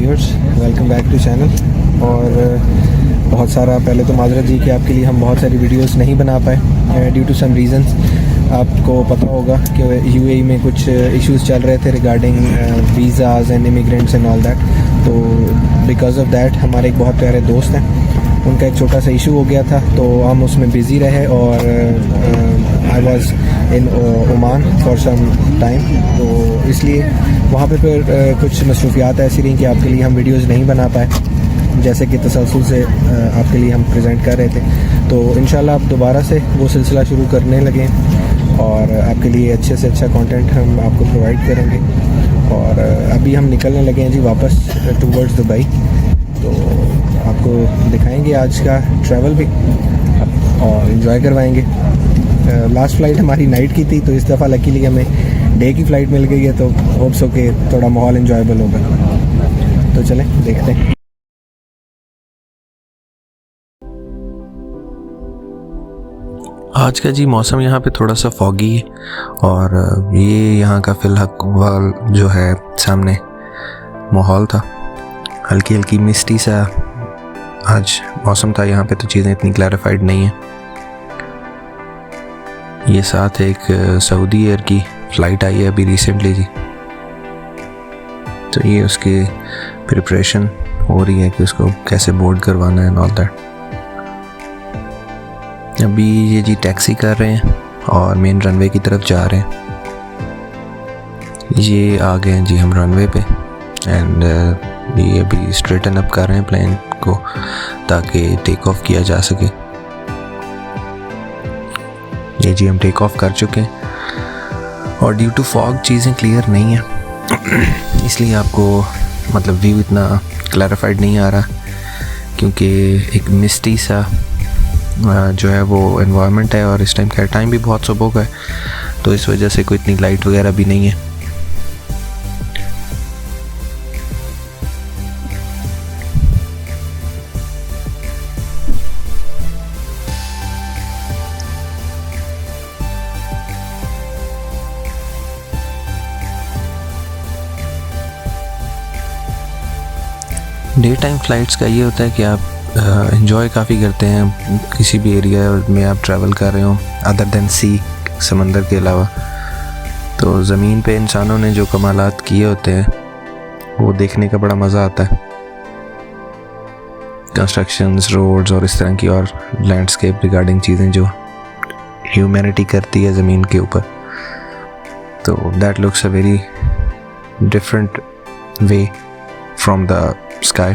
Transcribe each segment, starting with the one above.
Viewers, welcome back to channel. और बहुत सारा पहले तो माजरत जी कि आपके लिए हम बहुत सारी वीडियोस नहीं बना पाए ड्यू टू सम रीज़न्स। आपको पता होगा कि यूएई में कुछ इश्यूज़ चल रहे थे regarding visas and immigrants and all that. तो बिकॉज़ ऑफ दैट हमारे एक बहुत प्यारे दोस्त हैं, उनका एक छोटा सा इशू हो गया था, तो हम उसमें बिज़ी रहे और I was in Oman for some time. तो इसलिए वहाँ पे फिर कुछ मसरूफियात ऐसी रहीं कि आपके लिए हम वीडियोस नहीं बना पाए, जैसे कि तसलसल से आपके लिए हम प्रेजेंट कर रहे थे। तो इंशाल्लाह आप दोबारा से वो सिलसिला शुरू करने लगे और आपके लिए अच्छे से अच्छा कंटेंट हम आपको प्रोवाइड करेंगे। और अभी हम निकलने लगे हैं जी वापस टूवर्ड्स दुबई। तो आपको दिखाएंगे आज का ट्रैवल भी और इन्जॉय करवाएंगे। लास्ट फ़्लाइट हमारी नाइट की थी, तो इस दफ़ा लकीली हमें डे की फ़्लाइट मिल गई है, तो होप्स हो कि थोड़ा माहौल इन्जॉयबल होगा। तो चलें देखते हैं। आज का जी मौसम यहाँ पे थोड़ा सा फॉगी है और ये यहाँ का फ़िलहाल जो है सामने माहौल था, हल्की हल्की मिस्टी सा आज मौसम था यहाँ पे, तो चीज़ें इतनी क्लैरिफाइड नहीं है। ये साथ एक सऊदी एयर की फ़्लाइट आई है अभी रिसेंटली जी, तो ये उसकी प्रिपरेशन हो रही है कि उसको कैसे बोर्ड करवाना है एंड ऑल दैट। अभी ये जी टैक्सी कर रहे हैं और मेन रनवे की तरफ जा रहे हैं। ये आ गए हैं जी हम रनवे पे एंड ये अभी स्ट्रेटन अप कर रहे हैं प्लेन को ताकि टेक ऑफ किया जा सके। ये जी हम टेक ऑफ कर चुके हैं और ड्यू टू फॉग चीज़ें क्लियर नहीं है, इसलिए आपको मतलब व्यू इतना क्लैरिफाइड नहीं आ रहा, क्योंकि एक मिस्टी सा जो है वो एनवायरनमेंट है और इस टाइम का टाइम भी बहुत सुबह का है, तो इस वजह से कोई इतनी लाइट वगैरह भी नहीं है। डे टाइम फ़्लाइट्स का ये होता है कि आप एंजॉय काफ़ी करते हैं किसी भी एरिया में आप ट्रैवल कर रहे हो अदर देन सी, समंदर के अलावा। तो ज़मीन पे इंसानों ने जो कमालात किए होते हैं वो देखने का बड़ा मज़ा आता है। कंस्ट्रक्शंस, रोड्स और इस तरह की और लैंडस्केप रिगार्डिंग चीज़ें जो ह्यूमैनिटी करती है ज़मीन के ऊपर, तो that looks a very different way from the sky.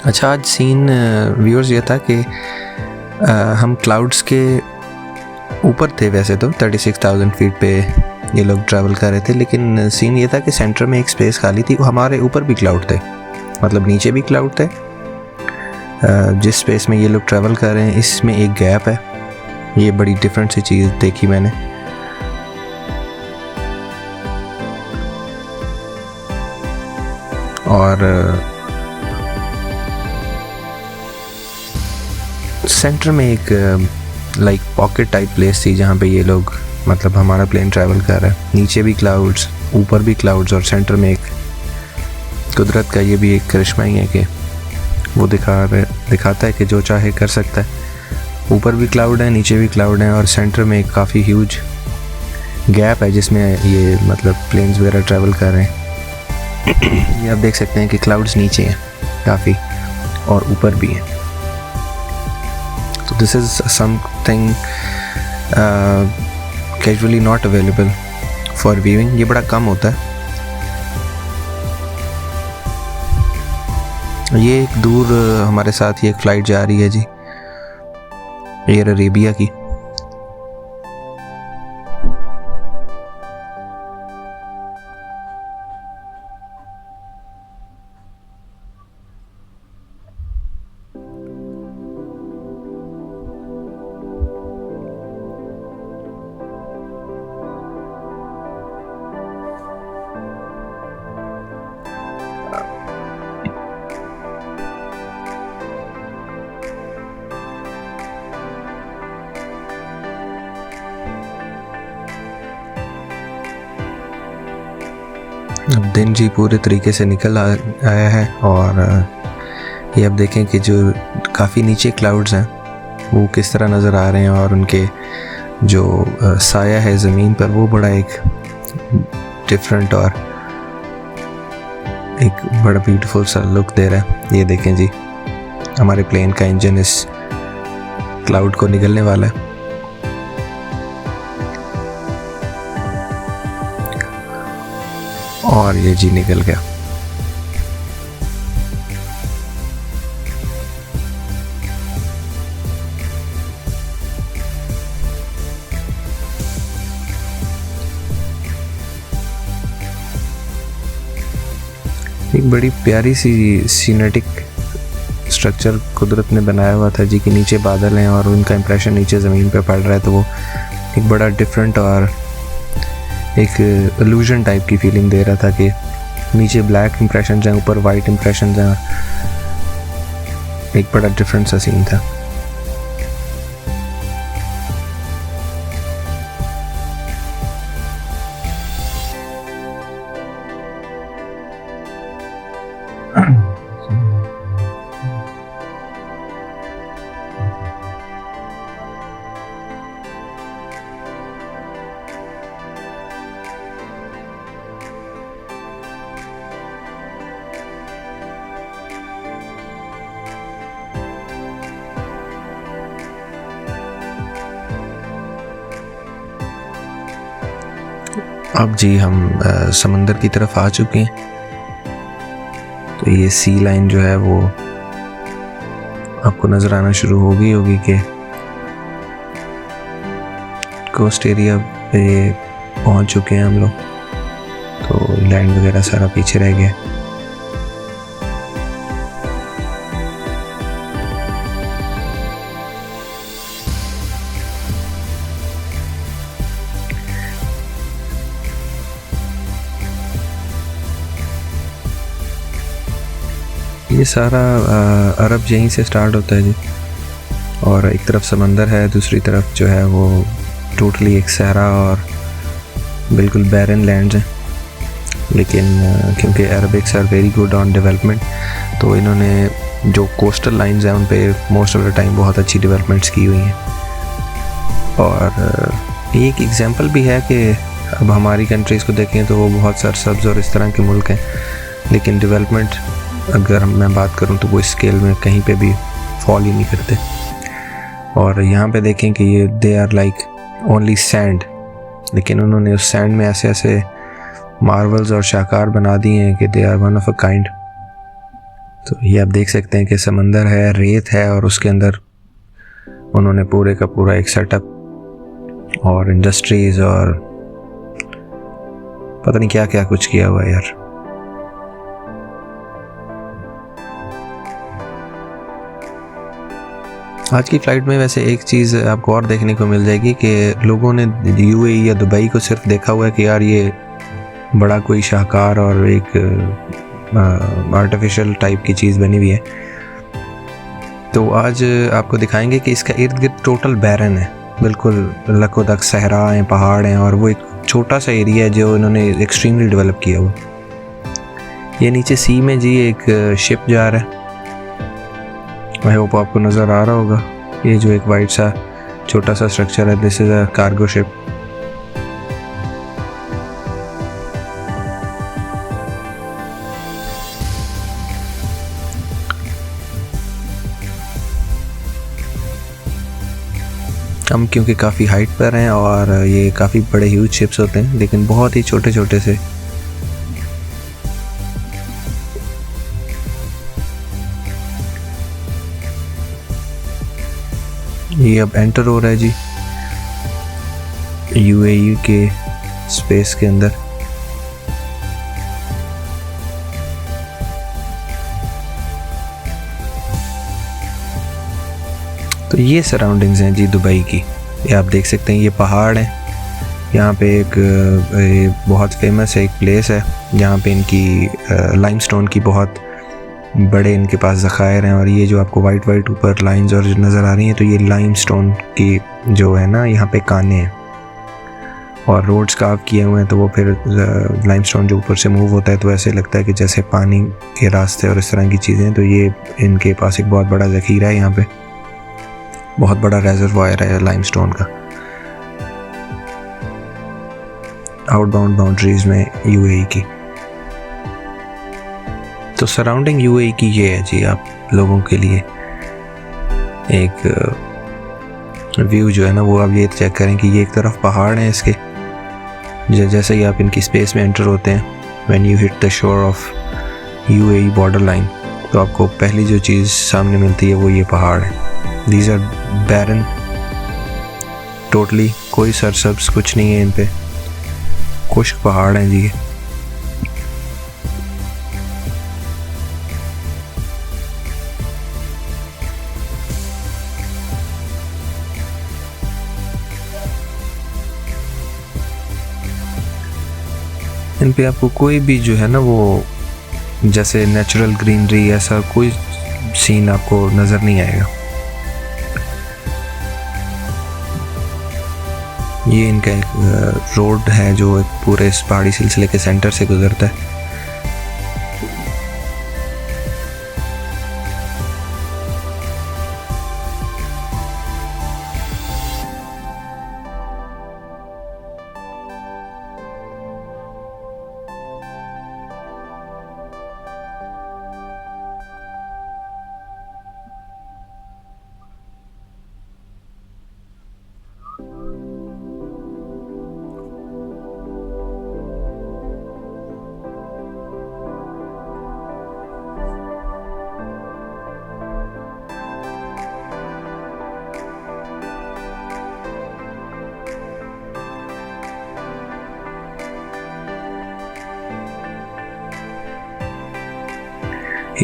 अच्छा, आज सीन व्यूअर्स ये था कि हम क्लाउड्स के ऊपर थे, वैसे तो 36,000 फीट पे ये लोग ट्रैवल कर रहे थे, लेकिन सीन ये था कि सेंटर में एक स्पेस खाली थी, हमारे ऊपर भी क्लाउड थे, मतलब नीचे भी क्लाउड थे। जिस स्पेस में ये लोग ट्रैवल कर रहे हैं इसमें एक गैप है, ये बड़ी डिफरेंट सी चीज़ देखी मैंने। और सेंटर में एक लाइक पॉकेट टाइप प्लेस थी जहाँ पे ये लोग मतलब हमारा प्लेन ट्रैवल कर रहा है, नीचे भी क्लाउड्स, ऊपर भी क्लाउड्स और सेंटर में एक कुदरत का ये भी एक करिश्मा ही है कि वो दिखाता है कि जो चाहे कर सकता है। ऊपर भी क्लाउड है, नीचे भी क्लाउड है और सेंटर में एक काफ़ी ह्यूज गैप है जिसमें ये मतलब प्लेन्स वगैरह ट्रैवल कर रहे हैं। ये आप देख सकते हैं कि क्लाउड्स नीचे हैं काफ़ी और ऊपर भी हैं। तो this is something casually not available for viewing, ये बड़ा कम होता है। ये एक दूर हमारे साथ ये एक फ़्लाइट जा रही है जी एयर अरेबिया की। अब दिन जी पूरे तरीके से निकल आया है और ये अब देखें कि जो काफ़ी नीचे क्लाउड्स हैं वो किस तरह नज़र आ रहे हैं और उनके जो साया है ज़मीन पर वो बड़ा एक डिफरेंट और एक बड़ा ब्यूटीफुल सा लुक दे रहा है। ये देखें जी, हमारे प्लेन का इंजन इस क्लाउड को निकलने वाला है। और ये जी निकल गया। एक बड़ी प्यारी सी सीनेटिक स्ट्रक्चर कुदरत ने बनाया हुआ था जी कि नीचे बादल हैं और उनका इंप्रेशन नीचे ज़मीन पे पड़ रहा है, तो वो एक बड़ा डिफरेंट और एक इल्यूजन टाइप की फीलिंग दे रहा था कि नीचे ब्लैक इंप्रेशन हैं, ऊपर वाइट इंप्रेशन हैं। एक बड़ा डिफरेंट सा सीन था। अब जी हम समंदर की तरफ आ चुके हैं। तो ये सी लाइन जो है वो आपको नज़र आना शुरू हो गई होगी कि कोस्ट एरिया पे पहुंच चुके हैं हम लोग। तो लैंड वगैरह सारा पीछे रह गया। ये सारा अरब यहीं से स्टार्ट होता है जी, और एक तरफ समंदर है, दूसरी तरफ जो है वो टोटली एक सहरा और बिल्कुल बैरन लैंड्स हैं। लेकिन क्योंकि Arabics are very good on development, तो इन्होंने जो कोस्टल लाइंस हैं उन पे मोस्ट ऑफ द टाइम बहुत अच्छी डेवलपमेंट्स की हुई हैं। और एक एग्जांपल भी है कि अब हमारी कंट्रीज़ को देखें तो वो बहुत सरसब्ज और इस तरह के मुल्क हैं, लेकिन डेवलपमेंट अगर मैं बात करूं तो वो स्केल में कहीं पे भी फॉल ही नहीं करते। और यहाँ पे देखें कि ये they are like only sand, लेकिन उन्होंने उस सैंड में ऐसे ऐसे मार्वल्स और शाहकार बना दिए हैं कि they are one of a kind. तो ये आप देख सकते हैं कि समंदर है, रेत है, और उसके अंदर उन्होंने पूरे का पूरा एक सेटअप और इंडस्ट्रीज़ और पता नहीं क्या क्या कुछ किया हुआ है यार। आज की फ़्लाइट में वैसे एक चीज़ आपको और देखने को मिल जाएगी कि लोगों ने यूएई या दुबई को सिर्फ देखा हुआ है कि यार ये बड़ा कोई शाहकार और एक आर्टिफिशियल टाइप की चीज़ बनी हुई है। तो आज आपको दिखाएंगे कि इसका इर्द गिर्द टोटल बैरन है, बिल्कुल लकोदक सहरा हैं, पहाड़ हैं, और वो एक छोटा सा एरिया है जो इन्होंने एक्सट्रीमली डेवलप किया हुआ। ये नीचे सी में जी एक शिप जा रहा है, आई होप आपको नज़र आ रहा होगा। ये जो एक वाइट सा छोटा सा स्ट्रक्चर है, this is a cargo ship. हम क्योंकि काफ़ी हाइट पर हैं और ये काफ़ी बड़े ह्यूज शिप्स होते हैं, लेकिन बहुत ही छोटे छोटे से। ये अब एंटर हो रहा है जी यूएई के स्पेस के अंदर। तो ये सराउंडिंग्स हैं जी दुबई की। ये आप देख सकते हैं, ये पहाड़ हैं। यहाँ पे एक बहुत फेमस है एक प्लेस है जहाँ पे इनकी लाइमस्टोन की बहुत बड़े इनके पास ज़खायर हैं। और ये जो आपको वाइट वाइट ऊपर लाइंस और नज़र आ रही हैं, तो ये लाइमस्टोन की जो है ना यहाँ पे काने हैं। और रोड्स काव किए हुए हैं, तो वो फिर लाइमस्टोन जो ऊपर से मूव होता है तो ऐसे लगता है कि जैसे पानी के रास्ते और इस तरह की चीज़ें। तो ये इनके पास एक बहुत बड़ा ज़ख़ीरा है, यहाँ पे बहुत बड़ा रेजर्वायर है लाइमस्टोन का। आउटबाउंड बाउंड्रीज में यूएई की। तो सराउंडिंग यूएई की ये है जी आप लोगों के लिए एक व्यू जो है ना, वो आप ये चेक करें कि ये एक तरफ पहाड़ हैं इसके, जैसे ही आप इनकी स्पेस में एंटर होते हैं, when you hit the shore of UAE border line, तो आपको पहली जो चीज़ सामने मिलती है वो ये पहाड़ है। दीज आर बैरन, टोटली कोई सरसब्स कुछ नहीं है इन पे, खुश्क पहाड़ हैं जी। इन पे आपको कोई भी जो है ना वो जैसे नेचुरल ग्रीनरी ऐसा कोई सीन आपको नज़र नहीं आएगा। ये इनका एक रोड है जो एक पूरे इस पहाड़ी सिलसिले के सेंटर से गुजरता है।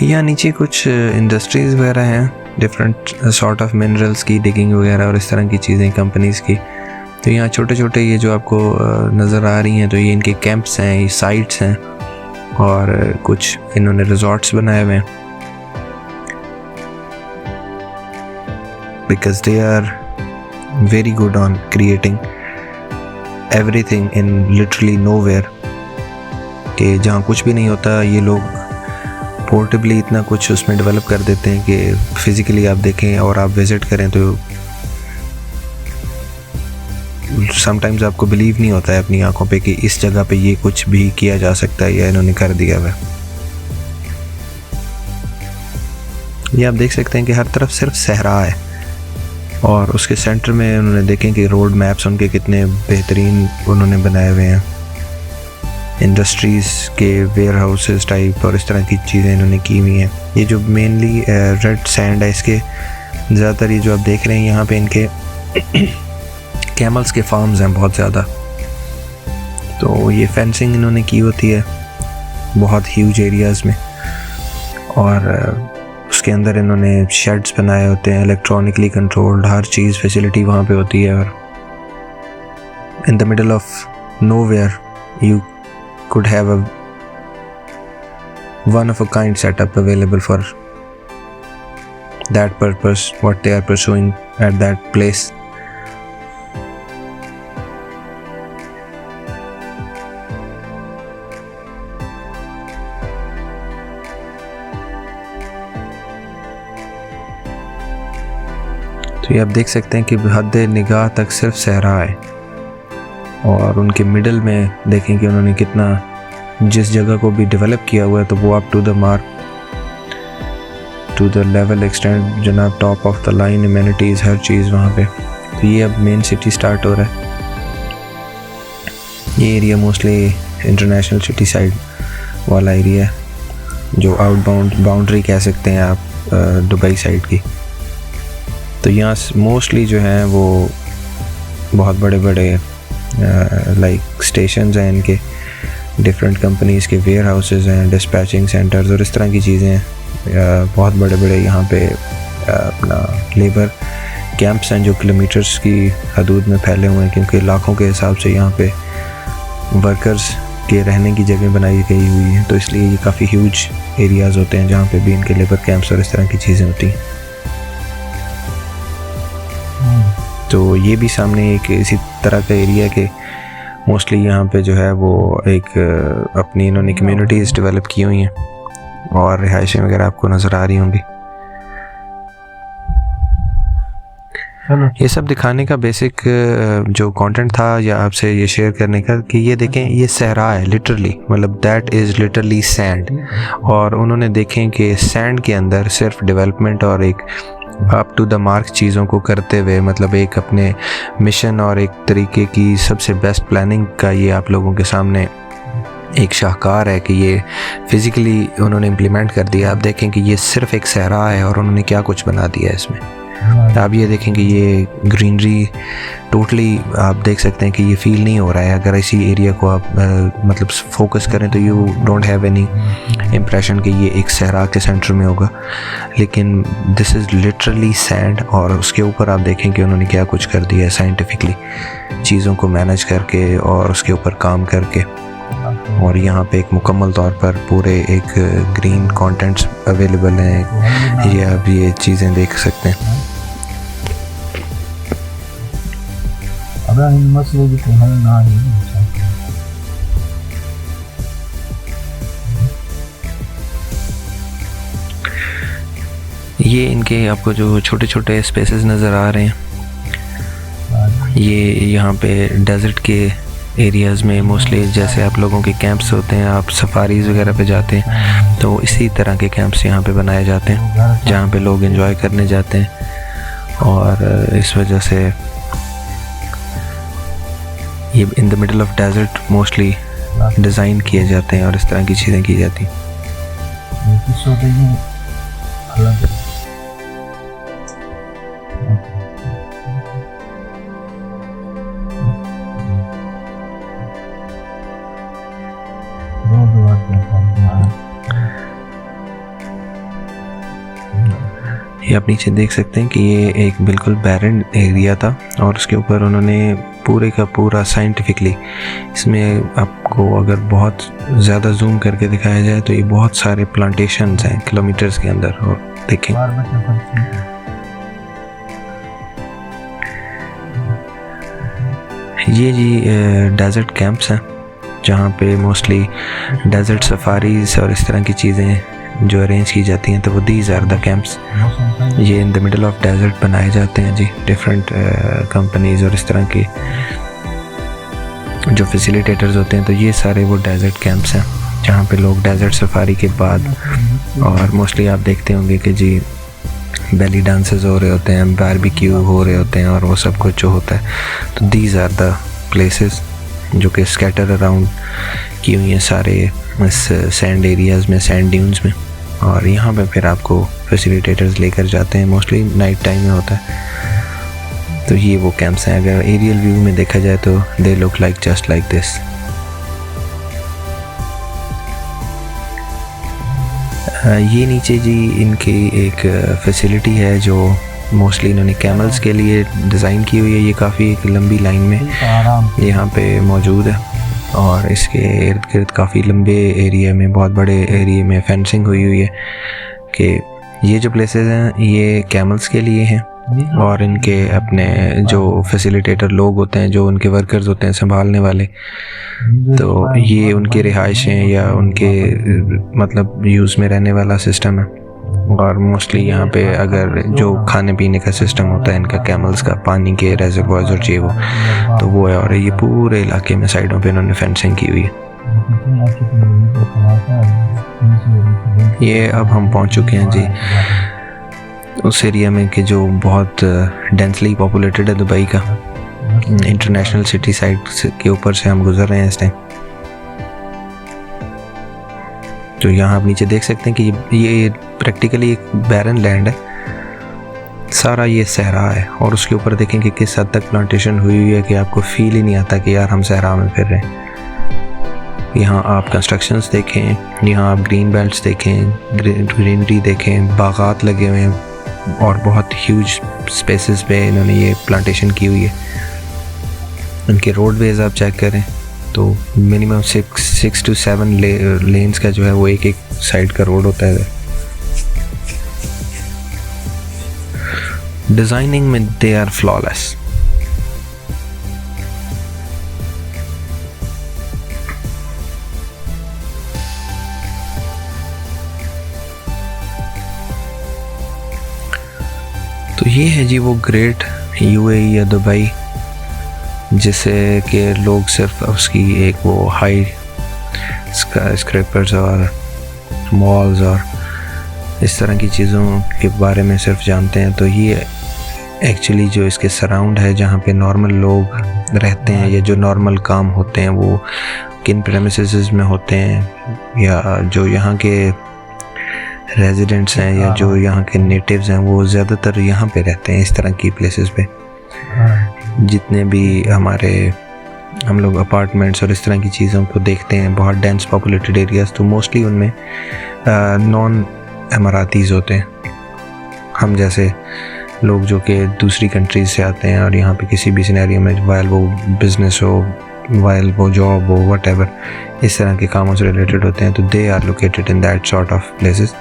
या नीचे कुछ इंडस्ट्रीज़ वगैरह हैं, डिफरेंट सॉर्ट ऑफ मिनरल्स की डिगिंग वगैरह और इस तरह की चीज़ें कंपनीज़ की। तो यहाँ छोटे छोटे ये जो आपको नज़र आ रही हैं, तो ये इनके कैंप्स हैं, ये साइट्स हैं, और कुछ इन्होंने रिजॉर्ट्स बनाए हुए हैं, because they are very good on creating everything in literally nowhere, कि जहाँ कुछ भी नहीं होता ये लोग पोर्टेबली इतना कुछ उसमें डेवलप कर देते हैं कि फिज़िकली आप देखें और आप विज़िट करें तो समटाइम्स आपको बिलीव नहीं होता है अपनी आंखों पे कि इस जगह पे ये कुछ भी किया जा सकता है या इन्होंने कर दिया हुआ है। ये आप देख सकते हैं कि हर तरफ सिर्फ सहरा है, और उसके सेंटर में उन्होंने देखें कि रोड मैप्स उनके कितने बेहतरीन उन्होंने बनाए हुए हैं, इंडस्ट्रीज़ के वेयर हाउसेस टाइप और इस तरह की चीज़ें इन्होंने की हुई हैं। ये जो मेनली रेड सैंड है, इसके ज़्यादातर ये जो आप देख रहे हैं यहाँ पे इनके कैमल्स के फार्म्स हैं बहुत ज़्यादा। तो ये फेंसिंग इन्होंने की होती है बहुत ह्यूज एरियाज़ में, और उसके अंदर इन्होंने शेड्स बनाए होते हैं, इलेक्ट्रॉनिकली कंट्रोल्ड हर चीज़ फैसिलिटी वहाँ पे होती है। और इन the middle of nowhere you could have a one of a kind setup available for that purpose, what they are pursuing at that place. तो ये आप देख सकते हैं कि हद निगाह तक सिर्फ सहरा है, और उनके मिडल में देखें कि उन्होंने कितना जिस जगह को भी डेवलप किया हुआ है, तो वो up to the mark, to the level extend जनाब, top of the line amenities हर चीज़ वहाँ पे। तो ये अब मेन सिटी स्टार्ट हो रहा है। ये area mostly international city side वाला एरिया है, जो आउटबाउंड बाउंड्री कह सकते हैं आप दुबई साइड की। तो यहाँ मोस्टली जो हैं वो बहुत बड़े बड़े लाइक स्टेशंस हैं, इनके डिफरेंट कंपनीज़ के वेयर हाउसेस हैं, डिस्पैचिंग सेंटर्स और इस तरह की चीज़ें हैं। बहुत बड़े बड़े यहाँ पे अपना लेबर कैंप्स हैं जो किलोमीटर्स की हदूद में फैले हुए हैं, क्योंकि लाखों के हिसाब से यहाँ पे वर्कर्स के रहने की जगह बनाई गई हुई है। तो इसलिए ये काफ़ी ह्यूज एरियाज़ होते हैं जहाँ पे भी इनके लेबर कैंप्स और इस तरह की चीज़ें होती हैं। तो ये भी सामने एक इसी तरह का एरिया के मोस्टली यहाँ पे जो है वो एक अपनी इन्होंने कम्युनिटीज़ डेवलप की हुई हैं और रिहाइशें वगैरह आपको नज़र आ रही होंगी। ये सब दिखाने का बेसिक जो कंटेंट था या आपसे ये शेयर करने का कि ये देखें ये सहरा है लिटरली, मतलब दैट इज़ लिटरली सैंड। और उन्होंने देखें कि सैंड के अंदर सिर्फ डेवलपमेंट और एक अप टू द मार्क चीज़ों को करते हुए, मतलब एक अपने मिशन और एक तरीके की सबसे बेस्ट प्लानिंग का ये आप लोगों के सामने एक शाहकार है कि ये फिज़िकली उन्होंने इम्प्लीमेंट कर दिया। आप देखें कि ये सिर्फ एक सहरा है और उन्होंने क्या कुछ बना दिया है इसमें। आप ये देखें कि ये ग्रीनरी टोटली आप देख सकते हैं कि ये फील नहीं हो रहा है। अगर इसी एरिया को आप मतलब फोकस करें तो you don't have any impression कि ये एक सहरा के सेंटर में होगा, लेकिन दिस इज़ लिटरली सैंड। और उसके ऊपर आप देखें कि उन्होंने क्या कुछ कर दिया है साइंटिफिकली, चीज़ों को मैनेज करके और उसके ऊपर काम करके। और यहाँ पे एक मुकम्मल तौर पर पूरे एक ग्रीन कंटेंट्स अवेलेबल हैं। ये आप ये चीज़ें देख सकते हैं। ये इनके आपको जो छोटे छोटे स्पेसेस नज़र आ रहे हैं, ये यहाँ पे डेजर्ट के एरियाज़ में मोस्टली जैसे आप लोगों के कैंप्स होते हैं, आप सफारीज़ वगैरह पे जाते हैं तो इसी तरह के कैंप्स यहाँ पे बनाए जाते हैं जहाँ पे लोग एंजॉय करने जाते हैं। और इस वजह से ये in the middle of desert mostly design किए जाते हैं और इस तरह की चीज़ें की जाती हैं। ये आप नीचे देख सकते हैं कि ये एक बिल्कुल बैरन एरिया था और उसके ऊपर उन्होंने पूरे का पूरा साइंटिफिकली, इसमें आपको अगर बहुत ज़्यादा जूम करके दिखाया जाए तो ये बहुत सारे प्लांटेशंस हैं किलोमीटर्स के अंदर। और देखें ये जी डेजर्ट कैंप्स हैं जहाँ पे मोस्टली डेजर्ट सफारीज़ और इस तरह की चीज़ें जो अरेंज की जाती हैं। तो वो दीज आर द कैंप्स, ये in the middle of desert बनाए जाते हैं जी। डिफरेंट कंपनीज़ और इस तरह के जो फैसिलिटेटर्स होते हैं, तो ये सारे वो डेजर्ट कैंप्स हैं जहाँ पे लोग डेजर्ट सफारी के बाद, और मोस्टली आप देखते होंगे कि जी बेली डांसेस हो रहे होते हैं, बारबेक्यू हो रहे होते हैं और वो सब कुछ जो होता है। तो दीज आर द प्लेसेस जो कि स्कैटर अराउंड की हुई हैं सारे इस सैंड एरियाज़ में, सैंड ड्यून्स में। और यहाँ पे फिर आपको फैसिलिटेटर्स लेकर जाते हैं, मोस्टली नाइट टाइम में होता है। तो ये वो कैंप्स हैं। अगर एरियल व्यू में देखा जाए तो they look like just like this. ये नीचे जी इनकी एक फैसिलिटी है जो मोस्टली इन्होंने कैमल्स के लिए डिज़ाइन की हुई है। ये काफ़ी एक लंबी लाइन में यहाँ पे मौजूद है और इसके इर्द गिर्द काफ़ी लंबे एरिया में, बहुत बड़े एरिया में फेंसिंग हुई है कि ये जो प्लेसेस हैं ये कैमल्स के लिए हैं। और इनके अपने जो फैसिलिटेटर लोग होते हैं, जो उनके वर्कर्स होते हैं संभालने वाले, तो ये उनकी रिहाइशें या उनके मतलब यूज़ में रहने वाला सिस्टम है। और मोस्टली यहाँ पे अगर जो खाने पीने का सिस्टम होता है इनका, कैमल्स का पानी के रेजर्वॉयर्स और ये तो वो है। और ये पूरे इलाके में साइडों पे इन्होंने फेंसिंग की हुई है। ये अब हम पहुँच चुके हैं जी उस एरिया में कि जो बहुत डेंसली पॉपुलेटेड है दुबई का। इंटरनेशनल सिटी साइड के ऊपर से हम गुजर रहे हैं इस टाइम। तो यहाँ आप नीचे देख सकते हैं कि ये प्रैक्टिकली एक बैरन लैंड है, सारा ये सहरा है। और उसके ऊपर देखें कि किस हद तक प्लांटेशन हुई हुई है कि आपको फील ही नहीं आता कि यार हम सहरा में फिर रहे हैं। यहाँ आप कंस्ट्रक्शंस देखें, यहाँ आप ग्रीन बेल्ट्स देखें, ग्रीनरी देखें, बागात लगे हुए हैं और बहुत ह्यूज स्पेसेस पे इन्होंने ये प्लांटेशन की हुई है। इनके रोडवेज आप चेक करें तो मिनिमम 6 to 7 लेन्स का जो है वो एक साइड का रोड होता है। डिज़ाइनिंग में दे आर फ्लॉलेस। तो ये है जी वो ग्रेट यूएई या दुबई, जिसे कि लोग सिर्फ उसकी एक वो हाई स्क्रैपर्स और मॉल्स और इस तरह की चीज़ों के बारे में सिर्फ जानते हैं। तो ये एक्चुअली जो इसके सराउंड है, जहाँ पे नॉर्मल लोग रहते हैं या जो नॉर्मल काम होते हैं वो किन प्रेमिसेस में होते हैं, या जो यहाँ के रेजिडेंट्स हैं या जो यहाँ के नेटिव्स हैं वो ज़्यादातर यहाँ पे रहते हैं, इस तरह की प्लेसेस पे। जितने भी हम लोग अपार्टमेंट्स और इस तरह की चीज़ों को देखते हैं, बहुत डेंस पॉपुलेटेड एरियाज़, तो मोस्टली उनमें नॉन अमारातीज़ होते हैं। हम जैसे लोग जो कि दूसरी कंट्रीज़ से आते हैं और यहाँ पे किसी भी सिनेरियो में, वाइल वो बिज़नेस हो, वाइल वो जॉब हो, व्हाटएवर, इस तरह के कामों से रिलेटेड होते हैं, तो they are located in that sort of places.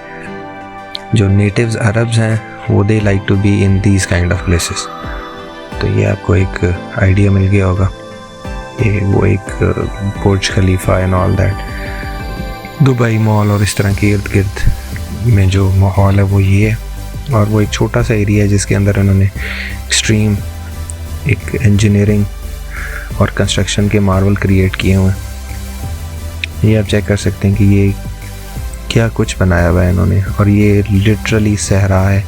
जो नेटिव्स अरब्स हैं वो they like to be in these kind of places. तो ये आपको एक आइडिया मिल गया होगा। ये वो एक Burj Khalifa and all that, Dubai mall और इस तरह के इर्द गिर्द में जो माहौल है वो ये है। और वो एक छोटा सा एरिया है जिसके अंदर उन्होंने एक्सट्रीम एक इंजीनियरिंग और कंस्ट्रक्शन के मार्वल क्रिएट किए हुए हैं। ये आप चेक कर सकते हैं कि ये क्या कुछ बनाया हुआ है इन्होंने, और ये लिटरली सहरा है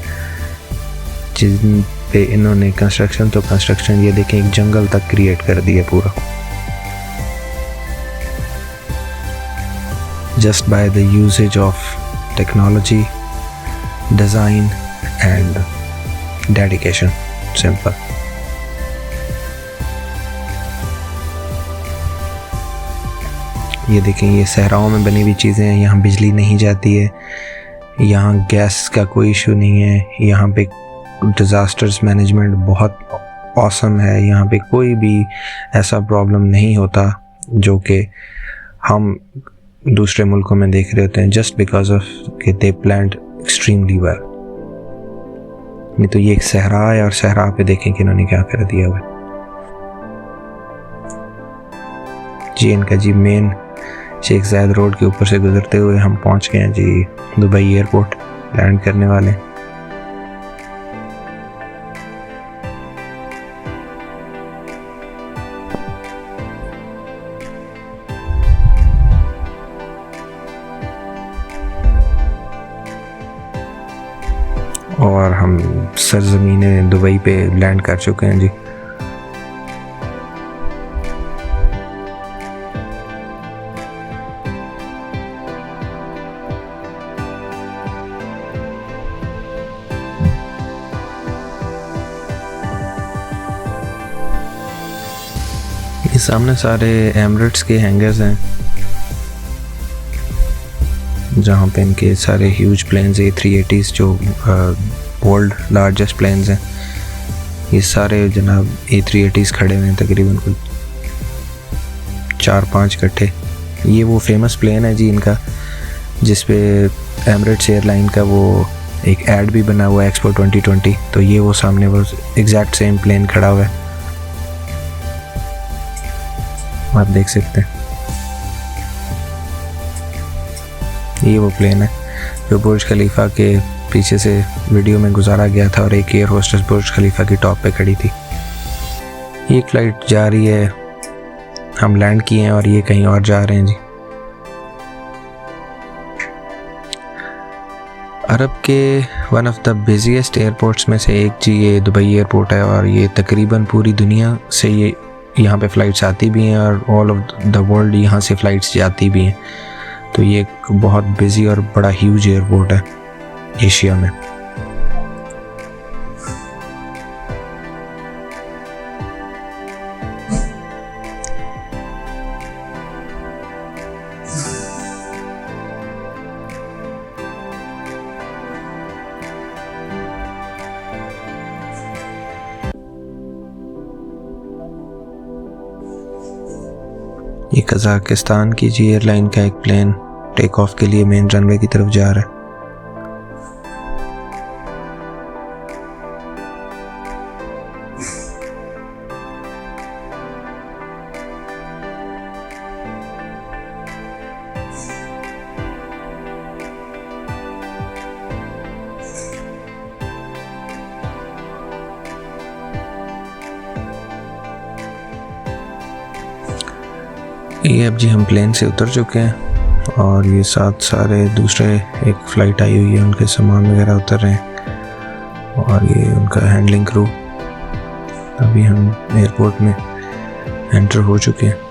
जिन पे इन्होंने कंस्ट्रक्शन ये देखें एक जंगल तक क्रिएट कर दिया पूरा, just by the uses of technology, design and dedication. Simple. ये देखें, ये सहराओं में बनी हुई चीज़ें हैं। यहाँ बिजली नहीं जाती है, यहाँ गैस का कोई इशू नहीं है, यहाँ पे डिज़ास्टर्स मैनेजमेंट बहुत ऑसम है, यहाँ पे कोई भी ऐसा प्रॉब्लम नहीं होता जो कि हम दूसरे मुल्कों में देख रहे होते हैं, जस्ट बिकॉज ऑफ कि दे प्लान्ड एक्सट्रीमली वेल। नहीं तो ये एक सहरा है, और सहरा पे देखें कि इन्होंने क्या कर दिया हुआ जी। इनका जी मेन शेख जायद रोड के ऊपर से गुजरते हुए हम पहुंच गए हैं जी दुबई एयरपोर्ट, लैंड करने वाले हैं। और हम सरजमीने दुबई पे लैंड कर चुके हैं जी। ये सामने सारे एमिरेट्स के हैंगर्स हैं जहाँ पे इनके सारे ह्यूज प्लेन्स A380s जो वर्ल्ड लार्जेस्ट प्लेन्स हैं, ये सारे जनाब A380s खड़े हुए हैं, तकरीबन कुल 4-5 इकट्ठे। ये वो फेमस प्लेन है जी इनका, जिस पे एमिरेट्स एयरलाइन का वो एक ऐड भी बना हुआ है, एक्सपो 2020। तो ये वो सामने वो एग्जैक्ट सेम प्लेन खड़ा हुआ है, आप देख सकते हैं। ये वो प्लेन है जो बुर्ज खलीफा के पीछे से वीडियो में गुजारा गया था, और एक एयर होस्टेस बुर्ज खलीफा की टॉप पे खड़ी थी। ये फ्लाइट जा रही है, हम लैंड किए हैं और ये कहीं और जा रहे हैं जी। अरब के one of the busiest airports में से एक जी ये दुबई एयरपोर्ट है, और ये तकरीबन पूरी दुनिया से ये यहाँ पे फ़्लाइट्स आती भी हैं और ऑल ऑफ द वर्ल्ड यहाँ से फ़्लाइट्स जाती भी हैं। तो ये एक बहुत बिजी और बड़ा ह्यूज एयरपोर्ट है एशिया में। ये कज़ाकिस्तान की जी एयरलाइन का एक प्लेन टेक ऑफ के लिए मेन रनवे की तरफ जा रहा है। ये अब जी हम प्लेन से उतर चुके हैं और ये साथ सारे दूसरे एक फ़्लाइट आई हुई है, उनके सामान वगैरह उतर रहे हैं और ये उनका हैंडलिंग क्रू। अभी हम एयरपोर्ट में एंटर हो चुके हैं।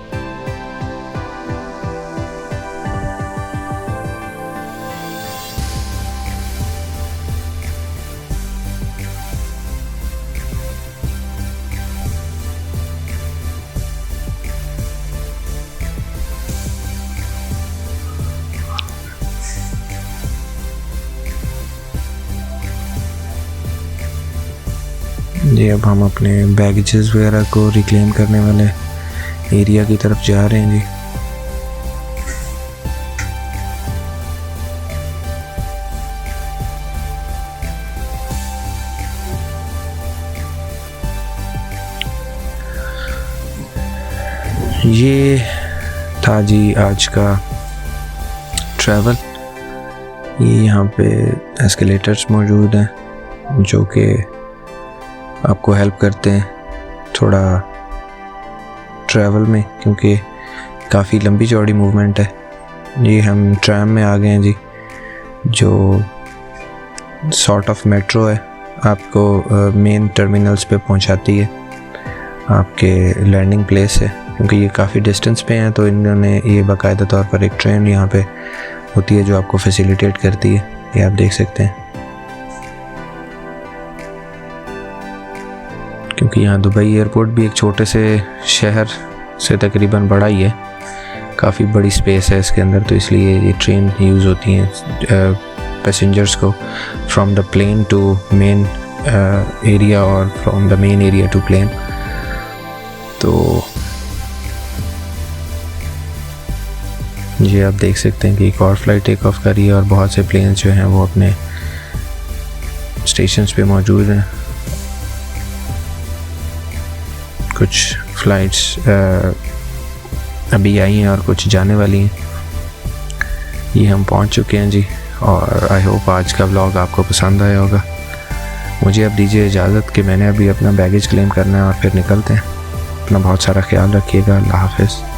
जी अब हम अपने बैगेजेस वगैरह को रिक्लेम करने वाले एरिया की तरफ जा रहे हैं जी। ये था जी आज का ट्रैवल। ये यहाँ पे एस्केलेटर्स मौजूद हैं जो कि आपको हेल्प करते हैं थोड़ा ट्रैवल में, क्योंकि काफ़ी लंबी चौड़ी मूवमेंट है। ये हम ट्रैम में आ गए हैं जी, जो सॉर्ट ऑफ मेट्रो है, आपको मेन टर्मिनल्स पे पहुंचाती है, आपके लैंडिंग प्लेस है। क्योंकि ये काफ़ी डिस्टेंस पे हैं तो इन्होंने ये बाकायदा तौर पर एक ट्रेन यहाँ पे होती है जो आपको फैसिलिटेट करती है। ये आप देख सकते हैं, क्योंकि यहाँ दुबई एयरपोर्ट भी एक छोटे से शहर से तकरीबन बड़ा ही है, काफ़ी बड़ी स्पेस है इसके अंदर, तो इसलिए ये ट्रेन यूज़ होती हैं पैसेंजर्स को from the plane to main area और from the main area to plane. तो ये आप देख सकते हैं कि एक और फ्लाइट टेक ऑफ करी है और बहुत से प्लेन्स जो हैं वो अपने स्टेशंस पे मौजूद हैं। कुछ फ़्लाइट्स अभी आई हैं और कुछ जाने वाली हैं। ये हम पहुंच चुके हैं जी, और आई होप आज का व्लॉग आपको पसंद आया होगा। मुझे अब दीजिए इजाज़त कि मैंने अभी अपना बैगेज क्लेम करना है और फिर निकलते हैं। अपना बहुत सारा ख्याल रखिएगा। अल्लाह हाफ़िज़।